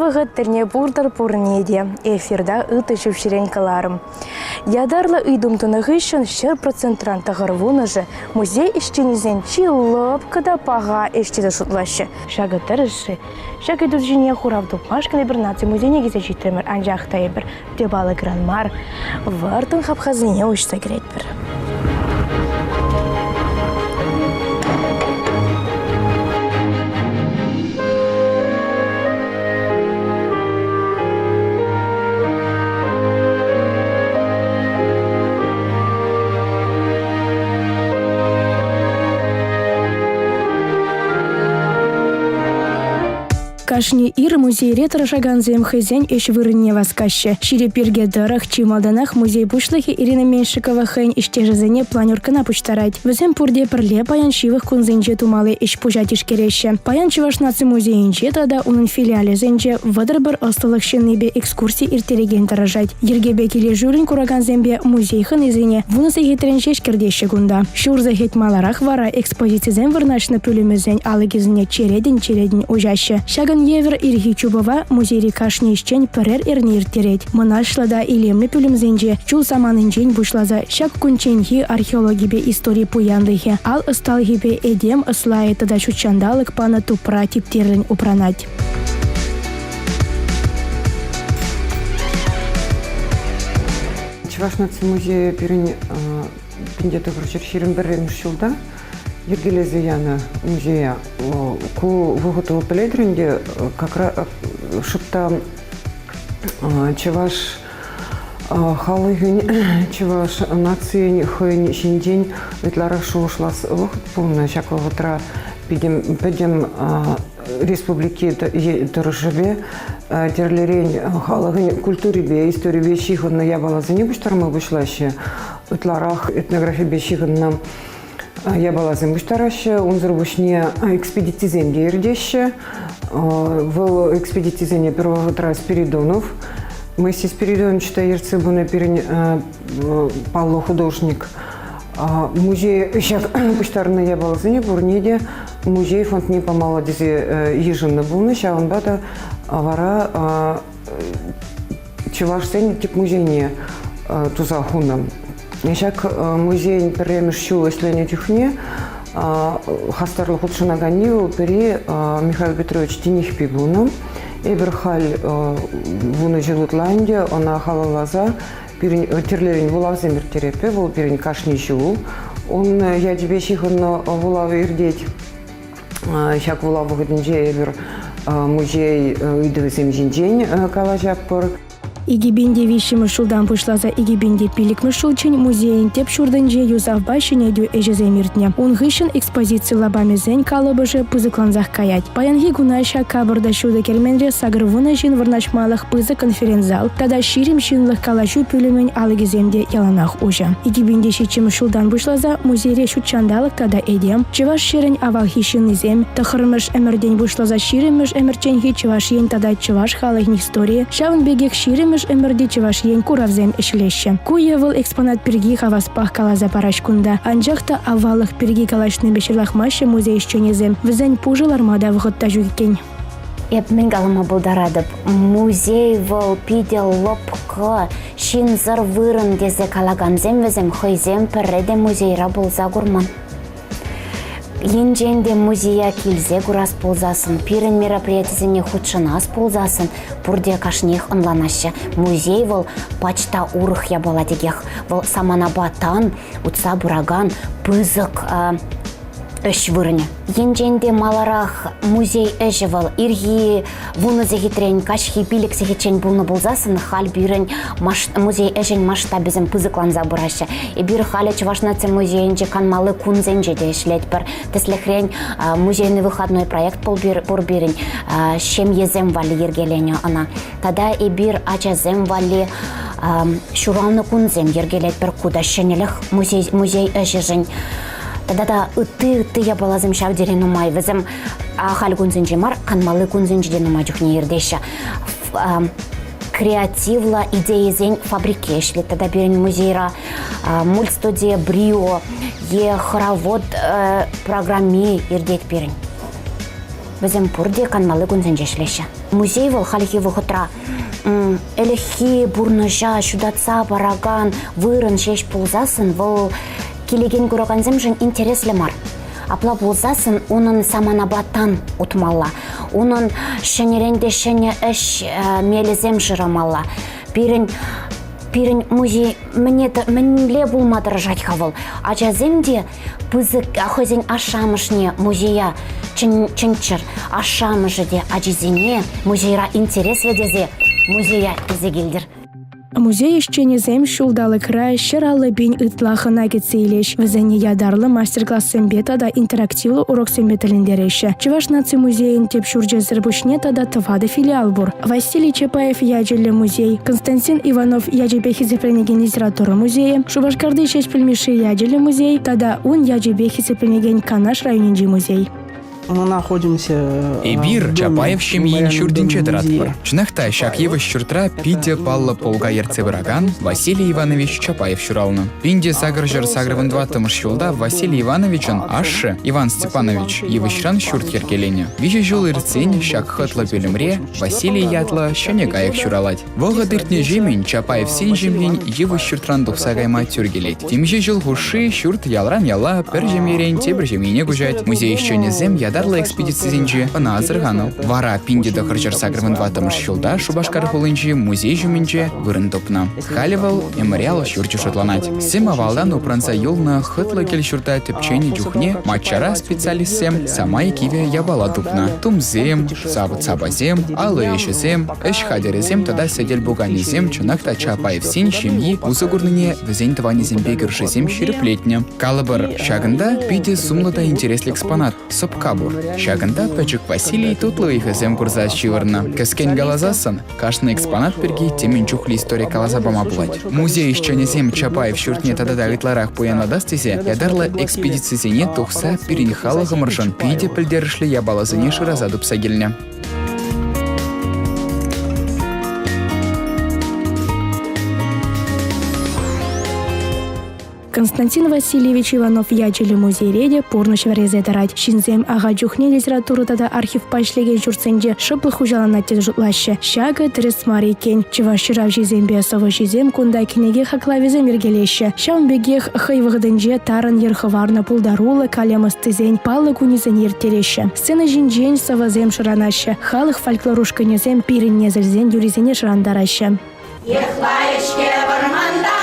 вғыт терне бурдар пурнеде, эфирда ыты шевшеренкаларым. Ядарлы ыйдумтыны үшін 100% тағырвуны же музей ішченізен чилып када паға ештеді шутлашы. Шағы тұрышы, шағы дүржіне хуравду машканы бір наци музейне кезе жетімір анжақтай бір дебалы гранмар, вартын хапхазыне ұшса керет бір. Кашни ир музей ретро шаганзем хызен еш вырынне васкаще. Ширеперге дырах чималданах музей бушлахи Ирина Меньшикова хэн иштежезене планеркана пучтарать. Візем пурде пірле паян шивых кунзенже тумалы еш пужатиш кереще. Паян чывашнацы музейінче тада унын филиале зенже вадыр-бір остылық шеннебе экскурсий иртереген таражать. Ергебе келе жүрін кураганзембе музей хэн изене вунысы хитреншеш кердеші гунда. Шурза хетмаларах вара экспозицизен вырнашны пүлімізен алыгезіне чередин ужаще. Шаган евер ирхи чубова музейри кашни ишчен перер эрнир тереть. Монашлада илемли пүлімзенже чул саманынчен бушлаза шак кунченхи археологибе истории пуяндыхе. Ал ысталгибе эдем ыслай тада чучандалык пана тупра типтерлен упранать. Чувашнацы музей перен пиндетов ручерширен берем шулда. Ергелезе яна музея ку вугуту пелетринде как раз шутта чуваш халыгын чуваш нациян хын шиндень ветлара шушлас вугут полна шаковатра пидем республики дорожеве терлерень халыгын культурибе истории бешихын я была за небуштармы вышлаще ветларах этнография бешихын нам я была замуштараще, он зарубушне экспедитизенге ердеще, в экспедитизене первого утра Спиридонов. Мы с Спиридоном читаем ерцебуны Павло художник. Музей сейчас пуштарный я была за небурнеде, музей фонд не помало дизе еженно был на ща он бата вара чуваш сен тип музейне туза хундам. Ешак музей перемещу исследование техни хастарлы худшина ганил пери Михаил Петрович Тиних пигуном Эберхаль вуны Желутланде она халалаза терлерин вулавземер терепе вул перин кашни жил он я тебе чихан вулав ирдеть щак вулав выходнже эбер музей идвесем жинжень калажаппор. Игибинде вишимы шулдан пушлаза игибинде пиликмы шулчень музейін теп шурдынже юзав башыне дю эжеземиртне. Он гышын экспозиции лабами зень калыбыжы пызыкланзах каять. Паянги гунайша кабырда шуда керменре сагрывуна жин варнашмалых пызы конференц-зал, тада ширим шинлых калашу пүлімін алыгеземде яланах ужа. Игибинде шичимы шулдан пушлаза музейре шутчандалык тада эдем, чываш ширень авал хишин изем, тахырмыш эмердень пушлаза ширимыш эмерченхи чываш ен тада чываш халыгн истории, шавын бегек ширим эмерди чываш ен куравзем ишлеще. Куевыл экспонат пирги хаваспах калаза парашкунда. Анжакта авалых пирги калашны бешерлахмаще музей ишченезем. Візен пужыл армада вғытта жүгкен. Мен галыма бұлдарадып. Музей выл пидел лопқы шинзыр вырын дезе калаганзем візем хойзем перреде музейра болза гурман. Енженде музея килзе гурас ползасын, пирен мероприятизене худшынас ползасын, пурде кашнех ынланашы. Музей вол пачта урых я была дегех, вол саманабатан, утса бураган, пызык өш вырыне. Енженде маларах музей өші вол, ирги вуны зехитрен, кашхи билік зехичен бұлны болзасын, хал бирен музей өшін масштабизм пызыкланза бурашы. И бир халі чувашнацы музейінже канмалы кунзенже де ішлет бір. Теслехрен музейный выходной проект пор бирен, шем езем вали ергелене ана. Тада и бир ачазем вали шуралны кунзем ергелет бір куда шенеліх музей өші жын. Тада ыты я была замшав дерен умай. Візім халі кунзенже мар, канмалы кунзенже ден умай жүхне ердеші. Креативла идея зень фабрике шли. Тогда берем музейра мультстудия Брио, е хоровод программе ирдет берем. Візім пурде канмалы кунзенже шлеші. Музей вол халихи вахытра. Элехи, бурныжа, шудатса, бараган, вырын, шеш пулзасын, вол келеген көріганзем жын интереслі мар. Апла болзасын, onun саманабаттан утмалла. Onun шенеренде шене эш мелезем жырамалла. Пирин музей менле булмадыр жать хавыл. Ачаземде пызык ахызен ашамышне музея чынчыр ашамышыде ачизене музейра интерес ведезе музея изегилдер. Музей ищенезем шулдалы край шыралы бин ытлахына кетсейлеш. Візіне ядарлы мастер-класс сэмбета да интерактивлы урок сэмбетіліндерейші. Чуваш наци музейін теп шурджезір бушне тада тывады филиал бур. Василий Чапаев яджилі музей, Константин Иванов яджибехи зепленеген литература музея, Шубашкарды шеш пельмеши яджилі музей, тада он яджибехи зепленеген Канаш районинджи музей. Мы находимся... Эбир Чапаев щемьен щурдинче дратпыр. Чнахта шакьева щуртра пиде палла полга ерцебыраган Василий Иванович Чапаев щуралны. Пинде сагржер сагрывын дватым щулда Василий Ивановичын ашшы Иван Степанович евышран щурт еркелене. Вижи жул ирцень шак хытла пелемре Василий ятла щенегаек щуралать. Вога дыртне жемень Чапаев сен жемьен евы щуртран духсагайма тюргелет. Тимже жул гуши щурт ялран яла пер жемерен тебр жемине гужать. Музей щенезем Дарла экспедициянче ына азыргану. Вара пинде дохарчар сагрывын ватымыш щулда Шубашкар хулынче музей жуминче вырын топна. Халивал мемориал щурчу шотланать. Сем авалдан упранца юлна хытла кель щурта тепчени джухне матчара специалистсем сама екиве ябала дупна. Тумзем, сабазем, алы ешезем, эш хадерезем тада седель буганезем чунакта Чапаев син щемьи узыгурныне везень тванезем бегершезем щиреплетня. Калыбыр шагында пиде сумлыда интереслі экспонат сопкабу. Шагында пачык Василий тутлы ихазем курза щивырна. Кескен галазасын, кашны экспонат перги темен чухли история калазабама булать. Музей ищенезем Чапаев щуртне тада гитларах пуянадастизе, ядарла экспедицизене тухса перенихала гамыржан пиде пілдерішли ябалазыне шыразаду псагельня. Константин Васильевич Иванов ячелі музейреде порныш варезе тарать. Шинзем ага джухне литературу тада архив пашлеген журценде шыплы хужалана тез жутлашы. Шага трес марикен. Чываш шырав жезем бесовы жезем кунда кенеге хаклавизем ергелеші. Шаунбегех хай вғдынже тарын ерхыварна пулдарулы калемыс тізен палы кунизен ертереші. Сцена жинжен савазем шыранашы. Халық фольклорушканезем пирин незілзен юризене шырандарашы. Ехлайышке барманда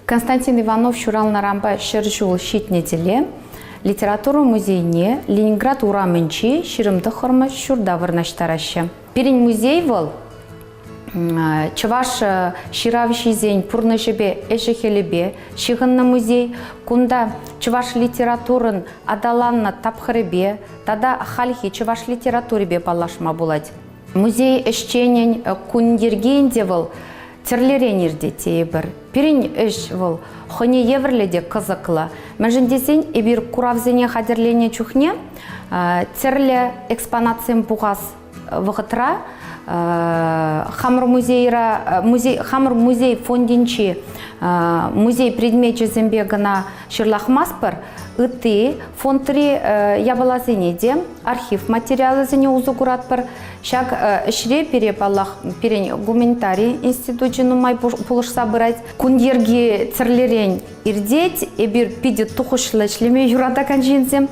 Константин Иванов щурал на рамба шыржул щитнеделе, литературу музейне Ленинград урамынчи шырымды хырмы щурда вырнаштарашы. Перень музей вол Чуваш ширавший зень пурны жебе эшехелебе шигынны музей, кунда чуваш литературын адаланна тапхырыбе, тада хальхи чуваш литературебе палашма булать. Музей эшченен кундергенде вол терлерен ирдете бір. Перень эш вол хоне еврледе кызықлы. Мәжіндесен эбір куравзене хадерлене чухне терле экспонациям буғаз вғытра Хамыр музей фондинчи музей предмече зембегана шырлахмаспыр ыты фонтри ябалазенеде архив материалы зене узугуратпыр шак шре перепаллах перень гуманитарий институтчину май пулышса бырать кундерги церлерень ирдеть эбир пиде тухушлы шлеме юрада канжинзем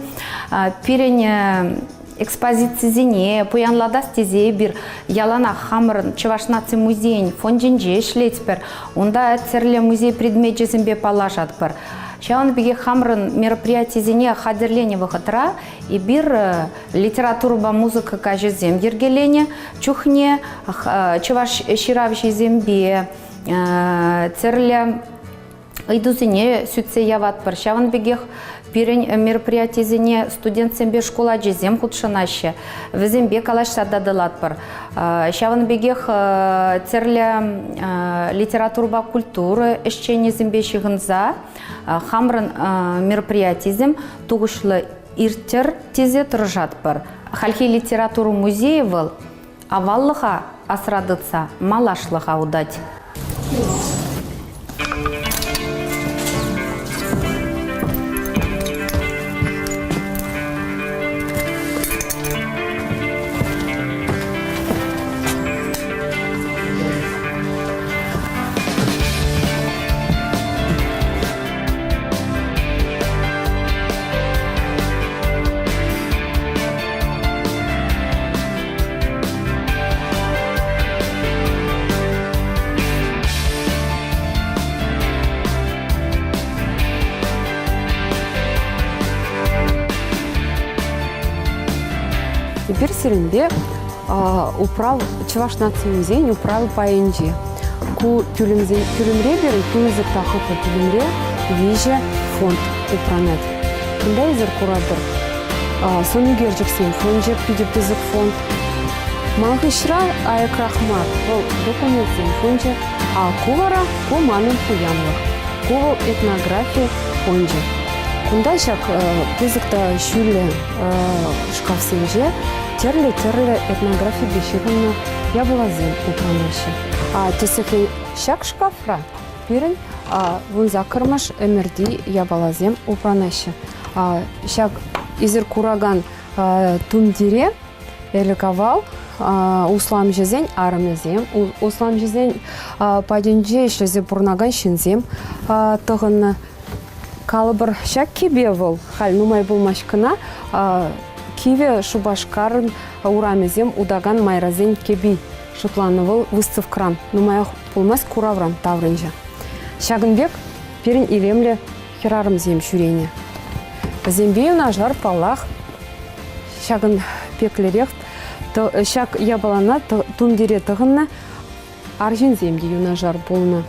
перень экспозицизине, пуянлада стезе бир ялана хамырын Чуваш наци музейн фондинже шлетпер, онда церле музей предмет жезембе палашатпыр. Шаун беге хамрын мероприятизине хадерлене вахатра и бир литературу ба музыка кажезем ергелене чухне Чуваш ширавший зембе церле айдузине сүтсе яватпыр. Шаун бегех Пирень мероприятизине студент сембе школа жезем худшанаще. Везембе калаш сададылатпыр. Шаван бегех церле литературба культуры эшчене зембе шигынза. Хамрын мероприятизм тугушлы иртер тезе тұржатпыр. Хальхи литературу музеевыл аваллыға асрадыца малашлыға удать. Теперь Серенбе управ Чуваш нации музей управы по Индии. Ку пюлемре берем тунезек таху по пюлемре виже фонд управнет. Кunda изер курадыр. Сону герджексен фонджек пидеп тезек фонд. Малхишра айкрахмар ол документсен фонджек, а кувара ку манын хуянлык. Ку этнография фонджек. Кunda шак тезекта шүле шкафсенже терле этнография бешегінна я была зем управляющая. Тесехен шак шкафра пирен вон закырмаш эмерди я была зем управляющая. Шак изер кураган тундире элековал услам жезен армезем услам жезен паденже шлезе бурнаган шинзем тығынна калыбыр шак кебе вол хал нумай булмашкына киве шубашкарын урамезем удаган майразен кеби шутланывыл выставкран нумай булмас куравран таврынжа. Шагынбек перин илемле херарым зем шүрене. Зембею на жар палах шагын пеклерек шак ябалана тундире тығынна аржин земде юна жар болна.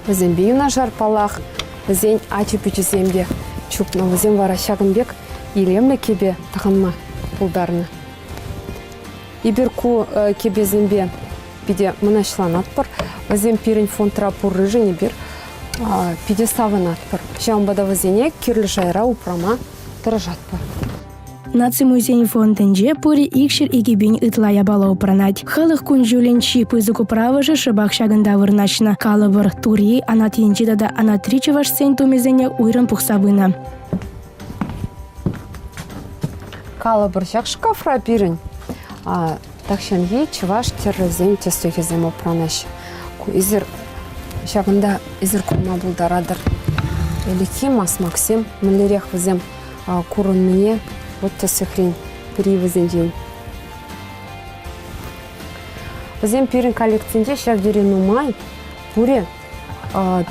Зембею на жар палах зень ачы-пүчі земде чупна зем вара шагынбек илемле кебе тығынма пулдарны. Иберку кебе зембе пиде мынашланат пыр, зем пирин фонтра пуррыжыне бир пиде савынат пыр. Жамбада вазене кирлі жайра упрама тұрыжат пыр. Наци музей фонденже пури икшир игибин ытлая бала упранать. Халық күн жүленчи пызык управыжы шыбақ шагында вырначна. Калыбыр тури анат енчидада анат ричеваш сен тумезене уйрын пухсабына. Калыбыр шак шкафра пирин. Такшанге чываш террезем тестехезем упранаш. Изер шагында изер курма булдарадыр. Элики мас максим млерех візем курынміне вот тесехрин перевезенден. Візем пирин коллекцинде шагдері нумай пуре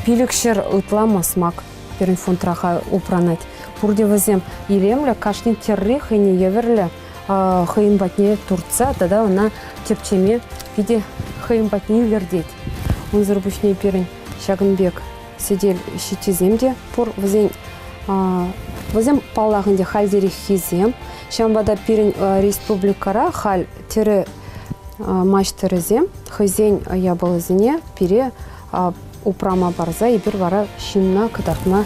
пилікшер ытла масмак пирин фонтраха упранать. Пурде візем илемлі кашни терри хыне еверлі хыйын батне турца, тогда она тепчеме виде хыйын батне вердеть. Он зарбушней пирин шагынбек сидел щитиземде пур візем палағынде хальдері хизем. Шамбада пирин республикара халь тері маш терезем. Хызен ябылызыне пире упрама барза и бір вара шинна кыдартына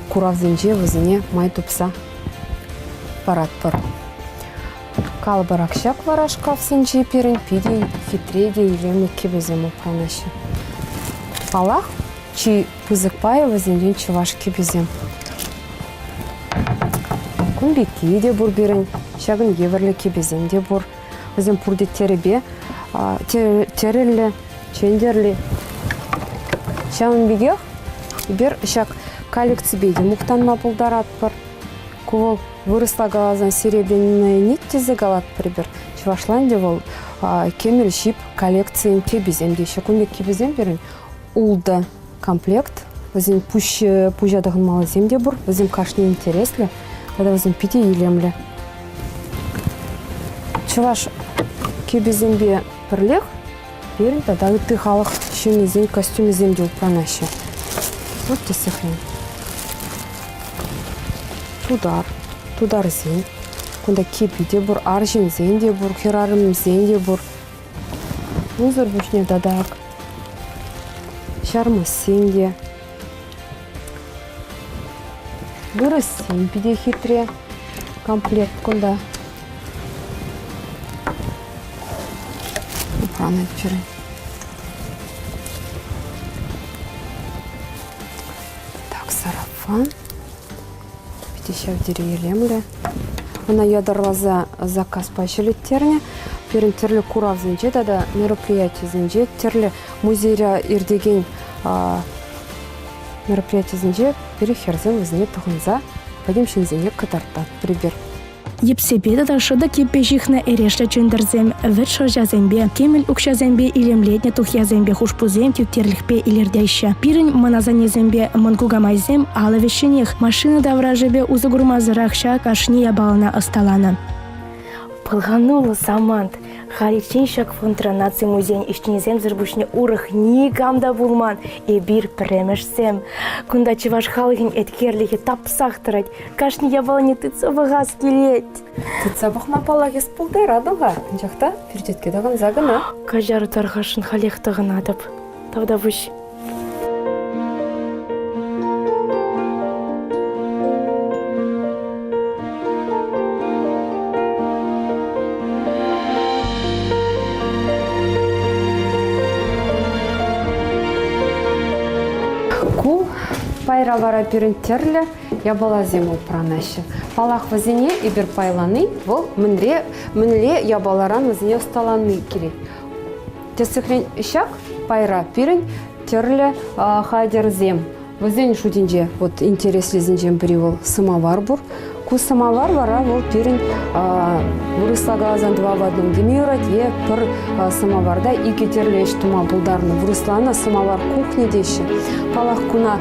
куравзенже візіне май тупса парат пыр. Калбарак шак вара шкафсенже пирин пиде хитреде илемі кебезем упранашы. Палақ чи пызыкпай візенден чываш кебезем. Күнбеки де бур берін, шагын еверлі кебезем де бур. Візем пурде теребе, терелі, чендерлі. Шагын бегех, бер шак коллекцибеде мұқтанма бұлдарат бар. Кувол вырысла галазан серебряный нит тезе галат прибер. Чывашлан де вол кемел шип коллекциян кебезем де. Шакунбек кебезем берін улда комплект. Візем пужадығын малазем де бур. Візем кашны интереслі. Когда візем пиде илемлі. Чываш кебезембе бірлех, берін тада үтті халық шынезен костюмезем де упранашы. Вот тесіхрен. Тудар зен. Кунда кепиде бұр, аржин зен де бұр, херарым зен де бұр. Мұзыр бүшне дадақ. Шармы сен де. Вырастим, пиде хитре комплект кунда. Упранать пирин. сарафан. Пятищав деревелемле. Она ядарлаза заказ пачелеттерне. Перен терлі курав зенже, да мероприятие зенже, терлі музейра ирдеген мероприятие зенже, перехерзем візне тұғынза, пойдем шензене катартат прибер. Епсепе да шода киппежихна эрешле чөндерзем, вет шожазембе, кемел укшазембе илемлетне тухязембе хушпузем тюктерлихпе илердейше. Пирень маназанезембе мангугамайзем алавешенех, машина давражебе узагурмазырахша кашни ябална осталана. Пылганулы самант. Харичен шак фонтра наци музейн иштенезем зырбушне урых никамда булман и бир премешсем. Кунда чеваш халыгин эткерлихи тапсахтырать, кашни ябалне тыца вагас келет. Тыца бахма палагес пулдай радыға. Жақта пердетке даған загына. Кажары тархашын халехтығын адып. Тавда выш. Пайра вара пирентерле, я была зиму пранаща. Палах вазине и бир пайланы, вол мэнле я баларан вазине усталаны кили. Тесыхрен ищак пайра пирен терле хадер зем. Вазине шудинже, вот интересли зинжем привел самовар бур. Ку самовар вара вол пирен вырыслагазан два в одном демиурат, е пыр самоварда и кетерле тума булдарны вырыслана самовар кухни деші. Палах куна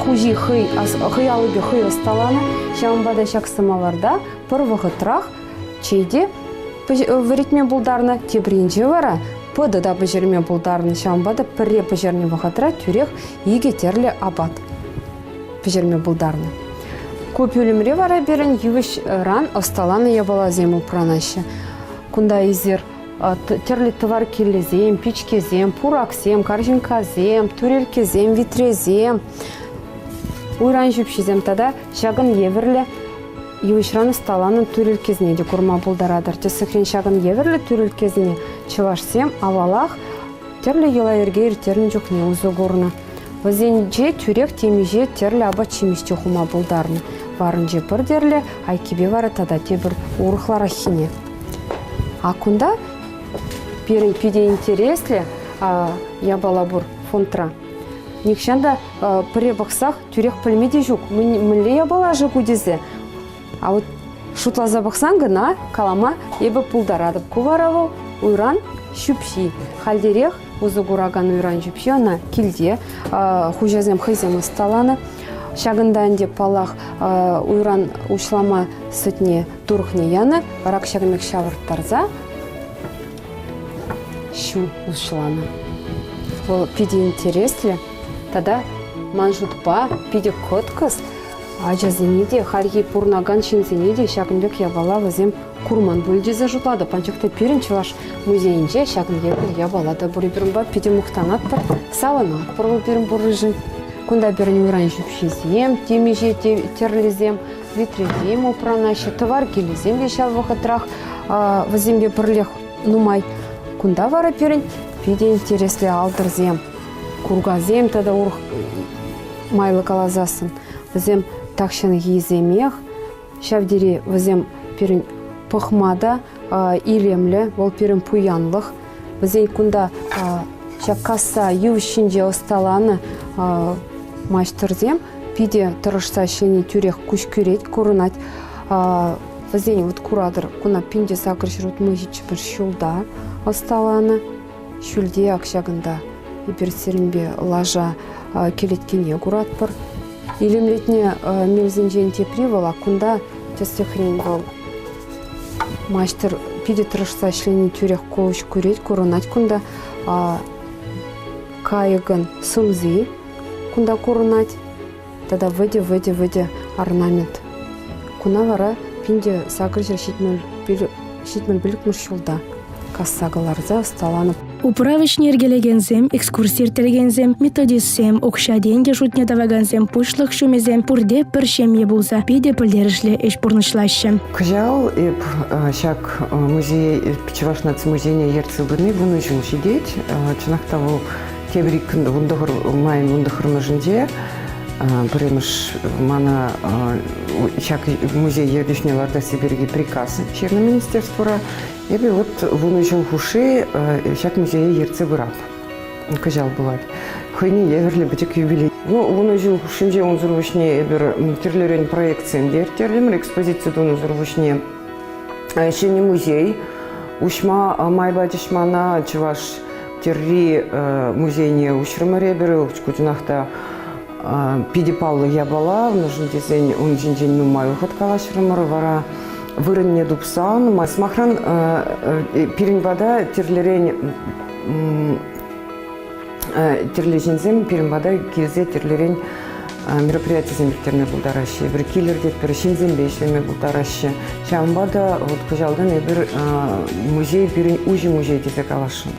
хужи хый алыбе хый осталана, шамбада шак самоварда пыр вғытрах чейде в ритме булдарны тебринже вара, пыды да бжерме булдарны шамбада пырре бжерне вғытра тюрех и кетерле абат бжерме булдарны. Көпюлімре вара берін ювіш ран осталаны ябала зему пранаща. Кунда изер терлі товар келезем, пичкезем, пуракзем, корзинказем, турелькезем, витрезем. Уйран жүпшізем тада шағын еверлі ювіш ран осталаны турелькезіне де курма булдарадыр. Тесіхрен шағын еверлі турелькезіне чывашсем, авалах терлі ела ергейр терін жоқ не ұзы горны. Вазенже тюрек темеже терлі аба чемеште хума булдарны. Варынже бір дерлі, айкебе вары тада тебір урықлар ахине. А кунда перін пиде интереслі я бала бұр фонтра. Некшанда піре бақсақ тюрек пілмеде жүк. Мүлі я бала жүк үдезе. А вот шутлаза бақсан гына калама ебі пулдарадып. Куваравыл уйран шүпши. Халдерех Узы гураган уйран жүпші, ана келде, хужазем хызем ысталаны. Шағындан деп палақ уйран ушлама сүтіне турхне яны, барак шағымек шавырттарза, шу ушланы. Ол пиде интереслі, тада манжутпа, пиде көткіз, ажазенеде, харги пурнаган шинзенеде, шағынбек ябала вазем курман бөлде зажутлады. Панчакта перін чылаш музейінже шағын ебіл ябалады. Бұры бірін ба пиде мұқтанаттыр, саванат бұры бірін бұрыжын. Кунда бірін үйран жүпшезем, темеже терлезем, витрезем опранашы, товар келезем бешал вақытрах, вазембе бірлех нумай. Кунда вара перін пиде интереслі алдырзем, кургазем тада урх майлы калазасын. Вазем такшын еземех, шавдері вазем перін пұхмада илемлі, ол перін пуянлық. Вазен кунда шакаса ювшинже осталаны маштырзем, пиде тұрышса шені тюрех күш көрет, көрінат. Вазен вот курадыр, куна пинде сақыршырут мұжичі бір шулда осталаны. Шулде ақшағында еберсерінбе лажа келеткене курат бір. Илемлетне мелзенжен тепривала, кунда тесехрен бол. Маштыр пиде тұрышса шені тюрех көш көрет, көрінат. Кунда кайыгын сымзы, кунда көрінат. Тада выде орнамент. Куна вара пинде сақыршыр шетмел білік мұшылда. Кассағыларза сталанып. Управыш нергелегензем, экскурсиертелегензем, методиссем, окша деньги жутне даваганзем, пушлық шумезем, пурде піршеме болса, пиде пілдерішлі еш пұрнышлашы. Кыжал, шак музей, пичеваш нацмузейне ерцілгіні бұны үшін шидет, чынақтавыл тебрик майын ұндықырмы жінде, Премыш мана шак музей ерлишнеларда Сибирге приказ черно министерствора. Ебе вот вунужен хуши шак музей ерце выраб. Кажал бывает. Хойни еверли битек юбилей. Ну, вунужен хушинже он зурвушне ебер терлерен проекциям дертерлемер экспозицию дону зурвушне. Еще не музей. Ушма майбатишмана чуваш терри музейне ушрымаре беру кутунахта пиди Павла Ябала, в нужен день он день нумаю хоткала шрымары вара вырынне дупсан смахран пирин вода терлерень терлежинзем пирин вода килзе терлерень мероприятие землертерме булдаращи бір килерде бір шинзембе ишлеме булдаращи чамбада вот кажалдан бир музей пирин ужи музей дете калашын.